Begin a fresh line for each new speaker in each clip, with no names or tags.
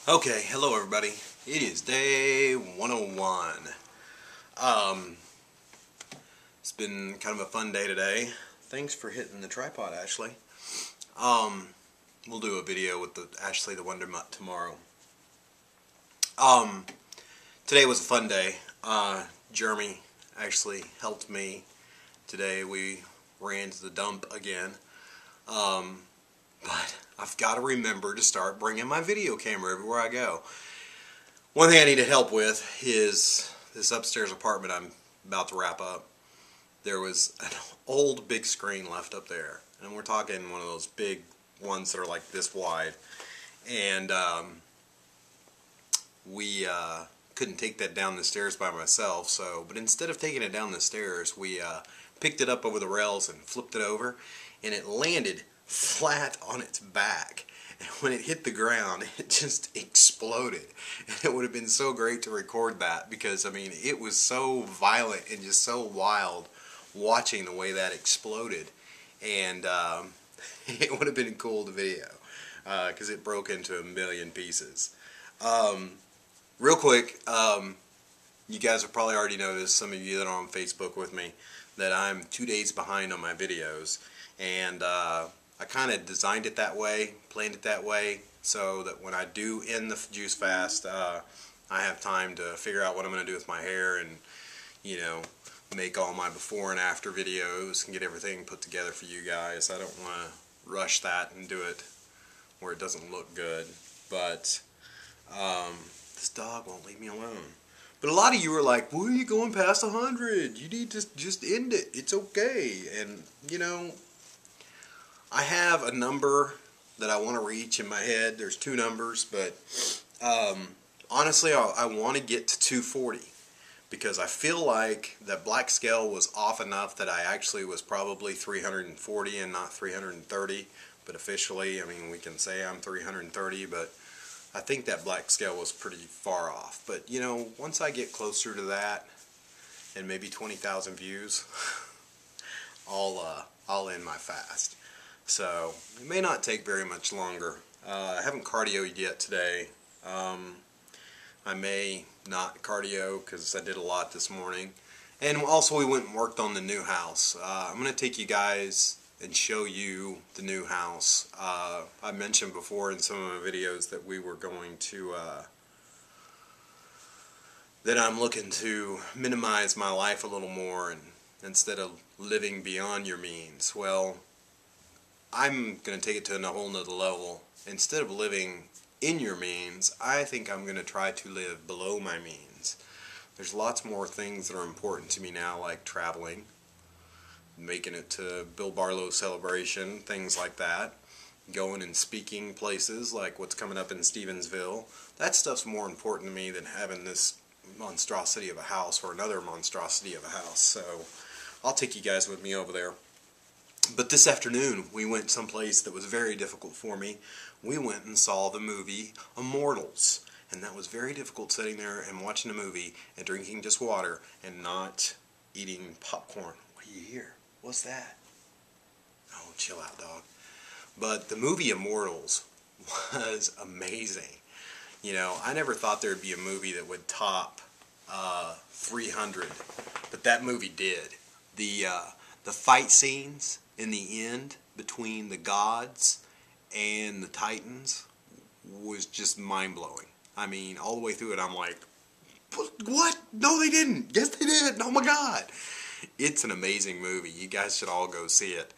Okay, hello everybody. It is day 101. It's been kind of a fun day today. Thanks for hitting the tripod, Ashley. We'll do a video with Ashley the Wonder Mutt tomorrow. Today was a fun day. Jeremy actually helped me today. We ran to the dump again. But I've got to remember to start bringing my video camera everywhere I go. One thing I needed help with is this upstairs apartment I'm about to wrap up. There was an old big screen left up there. And we're talking one of those big ones that are like this wide. And we couldn't take that down the stairs by myself. But instead of taking it down the stairs, we picked it up over the rails and flipped it over. And it landed flat on its back, and when it hit the ground it just exploded. And it would have been so great to record that, because I mean it was so violent and just so wild watching the way that exploded. And it would have been cool to video because it broke into a million pieces. Real quick, you guys have probably already noticed, some of you that are on Facebook with me, that I'm 2 days behind on my videos. And I kind of designed it that way, planned it that way, so that when I do end the juice fast, I have time to figure out what I'm going to do with my hair and, you know, make all my before and after videos and get everything put together for you guys. I don't want to rush that and do it where it doesn't look good. But this dog won't leave me alone. But a lot of you are like, "Why are you going past 100? You need to just end it. It's okay." And, you know, I have a number that I want to reach in my head. There's two numbers, but honestly, I want to get to 240, because I feel like that black scale was off enough that I actually was probably 340 and not 330. But officially, I mean, we can say I'm 330, but I think that black scale was pretty far off. But, you know, once I get closer to that, and maybe 20,000 views, I'll end my fast. So it may not take very much longer. I haven't cardioed yet today. I may not cardio because I did a lot this morning. And also we went and worked on the new house. I'm going to take you guys and show you the new house. I mentioned before in some of my videos that we were going to, that I'm looking to minimize my life a little more, and instead of living beyond your means. Well, I'm going to take it to a whole nother level. Instead of living in your means, I think I'm going to try to live below my means. There's lots more things that are important to me now, like traveling, making it to Bill Barlow's celebration, things like that. Going and speaking places like what's coming up in Stevensville. That stuff's more important to me than having this monstrosity of a house or another monstrosity of a house. So I'll take you guys with me over there. But this afternoon, we went someplace that was very difficult for me. We went and saw the movie IMMORTALS. And that was very difficult, sitting there and watching a movie and drinking just water and not eating popcorn. What do you hear? What's that? Oh, chill out, dog. But the movie IMMORTALS was amazing. You know, I never thought there would be a movie that would top 300. But that movie did. The fight scenes in the end between the gods and the titans was just mind-blowing. I mean, all the way through it I'm like, what? No, they didn't. Yes, they did. Oh my God. It's an amazing movie. You guys should all go see it.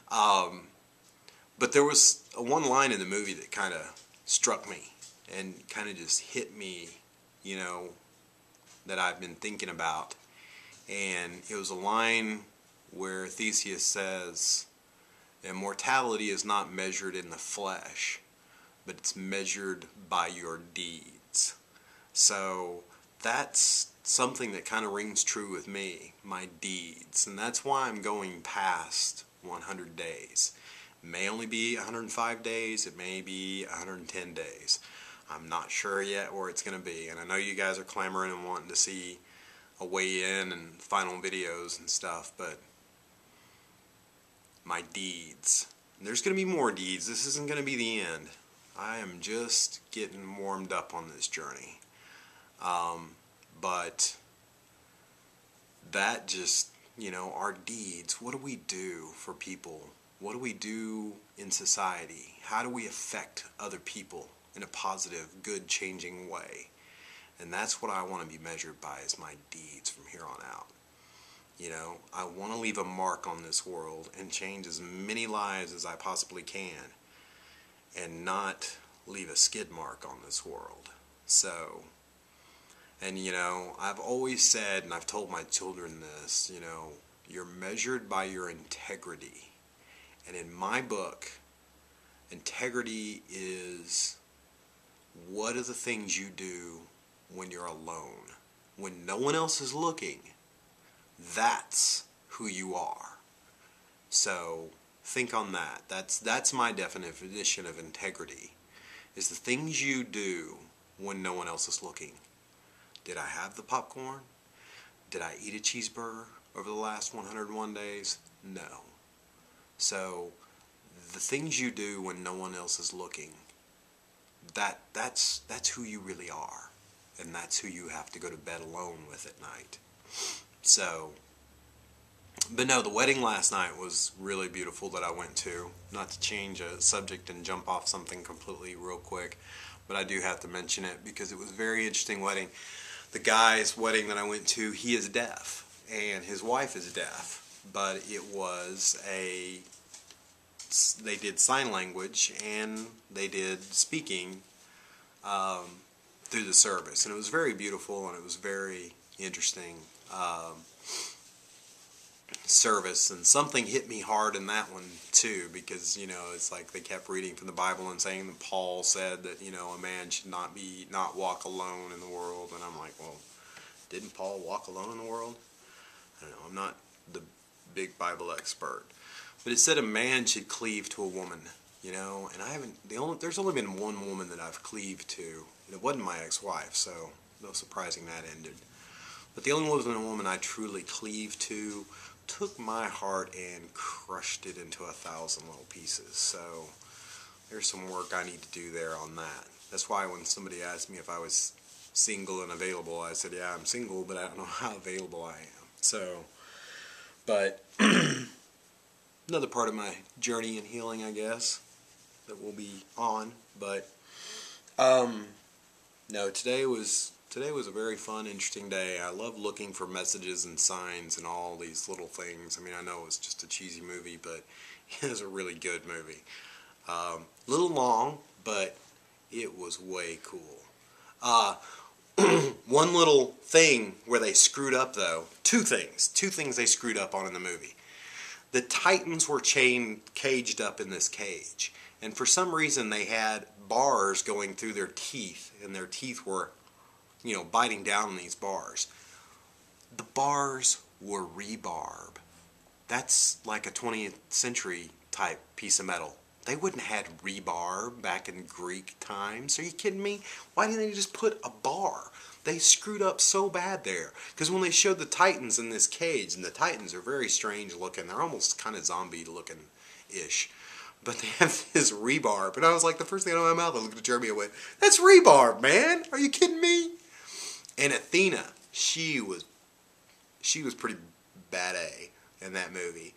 But there was one line in the movie that kind of struck me and kind of just hit me, you know, that I've been thinking about. And it was a line where Theseus says, "Immortality is not measured in the flesh, but it's measured by your deeds." So that's something that kind of rings true with me, my deeds. And that's why I'm going past 100 days. It may only be 105 days, it may be 110 days. I'm not sure yet where it's going to be. And I know you guys are clamoring and wanting to see a weigh-in and final videos and stuff, but my deeds. And there's going to be more deeds. This isn't going to be the end. I am just getting warmed up on this journey. But that just, our deeds, what do we do for people? What do we do in society? How do we affect other people in a positive, good, changing way? And that's what I want to be measured by, is my deeds from here on out. I want to leave a mark on this world and change as many lives as I possibly can, and not leave a skid mark on this world. So, and I've always said, and I've told my children this, you're measured by your integrity. And in my book, integrity is, what are the things you do when you're alone? When no one else is looking, that's who you are. So think on that. That's my definition of integrity, is the things you do when no one else is looking. Did I have the popcorn? Did I eat a cheeseburger over the last 101 days? No. So the things you do when no one else is looking, that's who you really are. And that's who you have to go to bed alone with at night. So, but no, the wedding last night was really beautiful that I went to. Not to change a subject and jump off something completely real quick, but I do have to mention it because it was a very interesting wedding. The guy's wedding that I went to, he is deaf, and his wife is deaf, but they did sign language and they did speaking through the service, and it was very beautiful, and it was very interesting service. And something hit me hard in that one too, because it's like they kept reading from the Bible and saying that Paul said that a man should not walk alone in the world, and I'm like, well, didn't Paul walk alone in the world? I don't know, I'm not the big Bible expert, but it said a man should cleave to a woman, and there's only been one woman that I've cleaved to, and it wasn't my ex-wife, so no surprising that ended. But the only woman I truly cleaved to took my heart and crushed it into 1,000 little pieces. So there's some work I need to do there on that. That's why when somebody asked me if I was single and available, I said, yeah, I'm single, but I don't know how available I am. So, but another part of my journey in healing, I guess, that we'll be on. But no, today was a very fun, interesting day. I love looking for messages and signs and all these little things. I mean, I know it's just a cheesy movie, but it was a really good movie. A little long, but it was way cool. One little thing where they screwed up, though. Two things they screwed up on in the movie. The Titans were caged up in this cage, and for some reason they had bars going through their teeth, and their teeth were biting down on these bars. The bars were rebarb. That's like a 20th century type piece of metal. They wouldn't have had rebarb back in Greek times. Are you kidding me? Why didn't they just put a bar? They screwed up so bad there. Because when they showed the Titans in this cage, and the Titans are very strange looking, they're almost kind of zombie looking-ish. But they have this rebarb. And I was like, the first thing out of my mouth, I looked at Jeremy and went, that's rebarb, man! Are you kidding me? And Athena, she was pretty bad in that movie.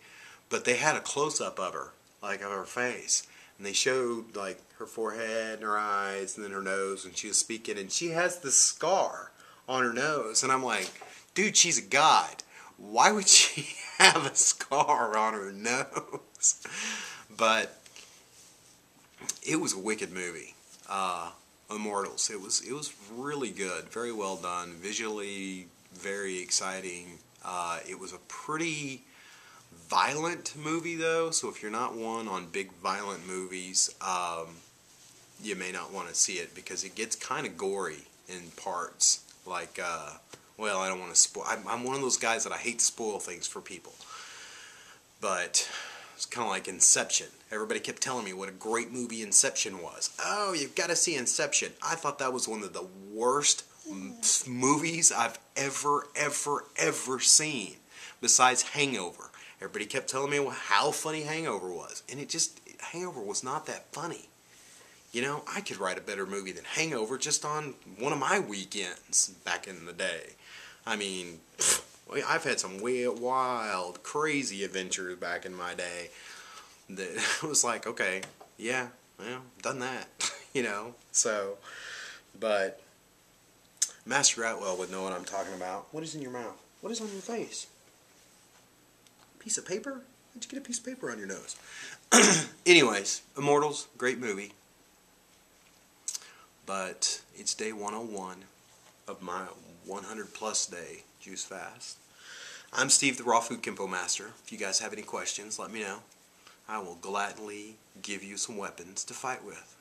But they had a close-up of her, like of her face. And they showed like her forehead and her eyes and then her nose when she was speaking. And she has this scar on her nose. And I'm like, dude, she's a god. Why would she have a scar on her nose? But it was a wicked movie. Immortals. It was really good, very well done, visually very exciting. It was a pretty violent movie though, so if you're not one on big violent movies, you may not want to see it because it gets kind of gory in parts. Like, well, I don't want to spoil. I'm one of those guys that I hate to spoil things for people, but it's kind of like Inception. Everybody kept telling me what a great movie Inception was. Oh, you've got to see Inception. I thought that was one of the worst movies I've ever seen, besides Hangover. Everybody kept telling me how funny Hangover was, and Hangover was not that funny. You know, I could write a better movie than Hangover just on one of my weekends back in the day. I mean, I've had some wild, crazy adventures back in my day that was like, okay, yeah, well, done that, you know. So, but Master Atwell would know what I'm talking about. What is in your mouth? What is on your face? Piece of paper? How'd you get a piece of paper on your nose? Anyways, Immortals, great movie. But it's day 101 of my 100 plus day juice fast. I'm Steve, the Raw Food Kempo Master. If you guys have any questions, let me know. I will gladly give you some weapons to fight with.